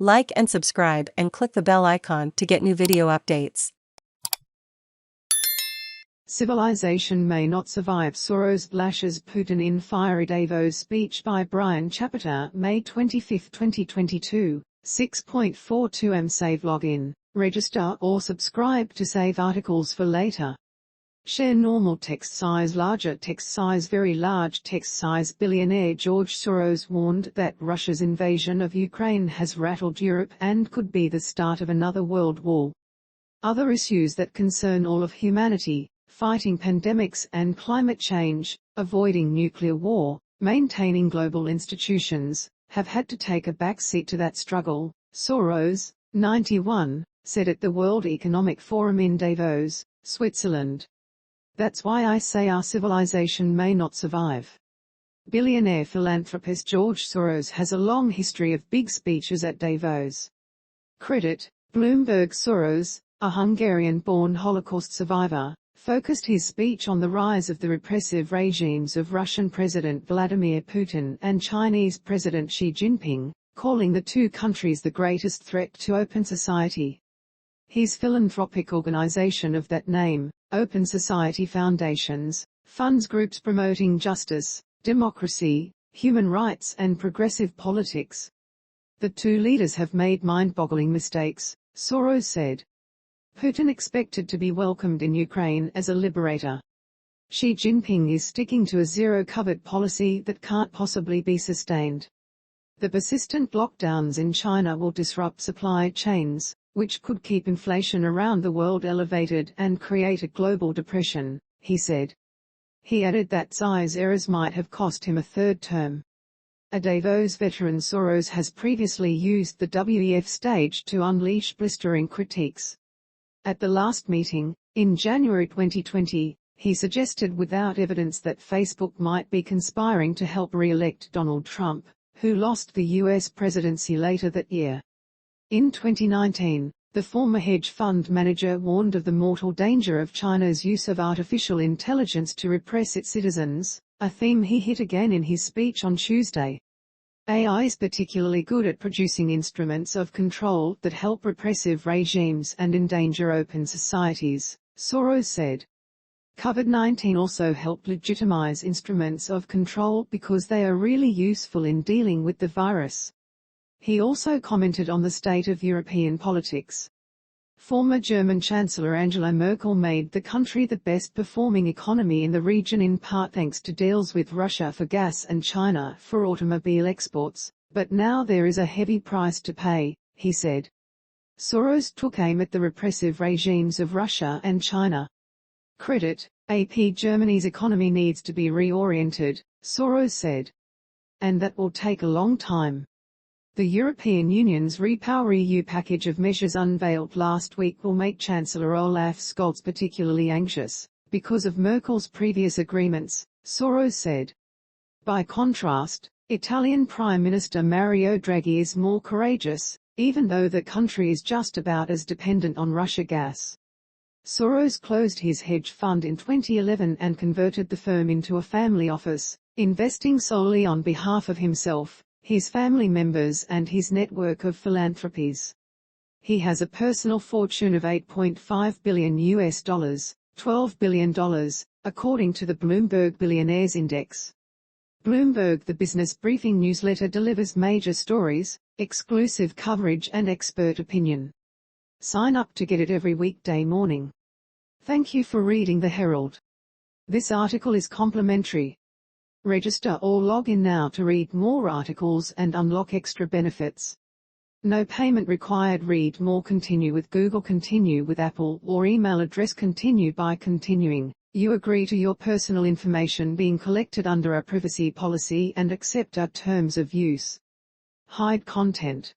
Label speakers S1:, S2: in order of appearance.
S1: Like and subscribe and click the bell icon to get new video updates.
S2: Civilization may not survive. Soros lashes Putin in fiery Davos speech by Brian Chapiter, May 25, 2022, 6.42 am. Save login, register or subscribe to save articles for later. Share normal text size, larger text size, very large text size. Billionaire George Soros warned that Russia's invasion of Ukraine has rattled Europe and could be the start of another world war. Other issues that concern all of humanity, fighting pandemics and climate change, avoiding nuclear war, maintaining global institutions, have had to take a backseat to that struggle, Soros, 91, said at the World Economic Forum in Davos, Switzerland. That's why I say our civilization may not survive. Billionaire philanthropist George Soros has a long history of big speeches at Davos. Credit, Bloomberg. Soros, a Hungarian-born Holocaust survivor, focused his speech on the rise of the repressive regimes of Russian President Vladimir Putin and Chinese President Xi Jinping, calling the two countries the greatest threat to open society. His philanthropic organization of that name, Open Society Foundations, funds groups promoting justice, democracy, human rights and progressive politics. The two leaders have made mind-boggling mistakes, Soros said. Putin expected to be welcomed in Ukraine as a liberator. Xi Jinping is sticking to a zero-COVID policy that can't possibly be sustained. The persistent lockdowns in China will disrupt supply chains, which could keep inflation around the world elevated and create a global depression, he said. He added that size errors might have cost him a third term. A Davos veteran, Soros has previously used the WEF stage to unleash blistering critiques. At the last meeting, in January 2020, he suggested without evidence that Facebook might be conspiring to help re-elect Donald Trump, who lost the U.S. presidency later that year. In 2019, the former hedge fund manager warned of the mortal danger of China's use of artificial intelligence to repress its citizens, a theme he hit again in his speech on Tuesday. AI is particularly good at producing instruments of control that help repressive regimes and endanger open societies, Soros said. COVID-19 also helped legitimize instruments of control because they are really useful in dealing with the virus. He also commented on the state of European politics. Former German Chancellor Angela Merkel made the country the best-performing economy in the region in part thanks to deals with Russia for gas and China for automobile exports, but now there is a heavy price to pay, he said. Soros took aim at the repressive regimes of Russia and China. Credit, AP. Germany's economy needs to be reoriented, Soros said. And that will take a long time. The European Union's REPowerEU package of measures unveiled last week will make Chancellor Olaf Scholz particularly anxious, because of Merkel's previous agreements, Soros said. By contrast, Italian Prime Minister Mario Draghi is more courageous, even though the country is just about as dependent on Russia gas. Soros closed his hedge fund in 2011 and converted the firm into a family office, investing solely on behalf of himself, his family members and his network of philanthropies. He has a personal fortune of $8.5 billion, $12 billion, according to the Bloomberg Billionaires Index. Bloomberg, the business briefing newsletter, delivers major stories, exclusive coverage and expert opinion. Sign up to get it every weekday morning. Thank you for reading the Herald. This article is complimentary. Register or log in now to read more articles and unlock extra benefits. No payment required. Read more. Continue with Google, continue with Apple, or email address continue by continuing. You agree to your personal information being collected under our privacy policy and accept our terms of use. Hide content.